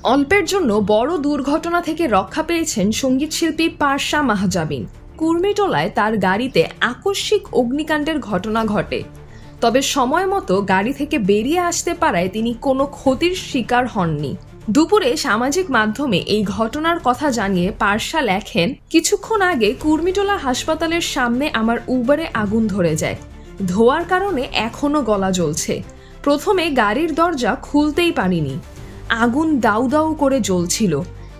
অল্পের জন্য বড় দুর্ঘটনা থেকে রক্ষা পেয়েছেন সঙ্গীতশিল্পী পারসা মাহজাবিন। কুর্মিটোলায় তার গাড়িতে আকস্মিক অগ্নিকাণ্ডের ঘটনা ঘটে, তবে সময় মতো গাড়ি থেকে বেরিয়ে আসতে পারায় তিনি কোনো ক্ষতির শিকার হননি। দুপুরে সামাজিক মাধ্যমে এই ঘটনার কথা জানিয়ে পারসা লেখেন, কিছুক্ষণ আগে কুর্মিটোলা হাসপাতালের সামনে আমার উবারে আগুন ধরে যায়। ধোঁয়ার কারণে এখনো গলা জ্বলছে। প্রথমে গাড়ির দরজা খুলতেই পারিনি, আগুন দাউ দাউ করে জ্বলছিল।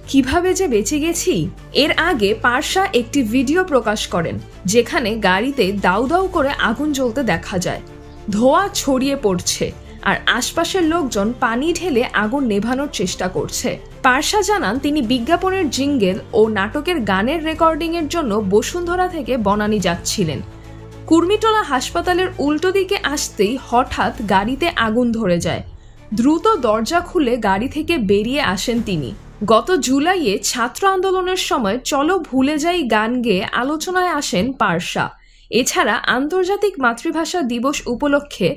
কিভাবে যে বেঁচে গেছি। এর আগে পারসা একটি ভিডিও প্রকাশ করেন যেখানে গাড়িতে দাউ দাউ করে আগুন জ্বলতে দেখা যায়, ধোঁয়া ছড়িয়ে পড়ছে আর আশপাশের লোকজন পানি ঢেলে আগুন নেভানোর চেষ্টা করছে। পারসা জানান, তিনি বিজ্ঞাপনের জিঙ্গেল ও নাটকের গানের রেকর্ডিংয়ের জন্য বসুন্ধরা থেকে বনানী যাচ্ছিলেন। কুর্মিটোলা হাসপাতালের উল্টো দিকে আসতেই হঠাৎ গাড়িতে আগুন ধরে যায়। দ্রুত দরজা খুলে গাড়ি থেকে বেরিয়ে আসেন তিনি। গত জুলাইয়ে ছাত্র আন্দোলনের সময় চলো ভুলে যাই গান গেয়ে আলোচনায় আসেন পারসা। এছাড়া আন্তর্জাতিক মাতৃভাষা দিবস উপলক্ষে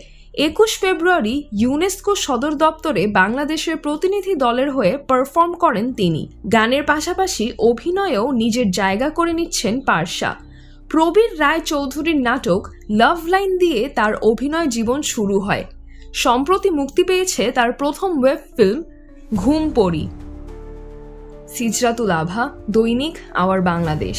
21 ফেব্রুয়ারি ইউনেস্কো সদর দপ্তরে বাংলাদেশের প্রতিনিধি দলের হয়ে পারফর্ম করেন তিনি। গানের পাশাপাশি অভিনয়েও নিজের জায়গা করে নিচ্ছেন পারসা। প্রবীর রায় চৌধুরীর নাটক লাভ লাইন দিয়ে তার অভিনয় জীবন শুরু হয়। সম্প্রতি মুক্তি পেয়েছে তার প্রথম ওয়েব ফিল্ম ঘুম পড়ি। সিজরাতুল আভা, দৈনিক আওয়ার বাংলাদেশ।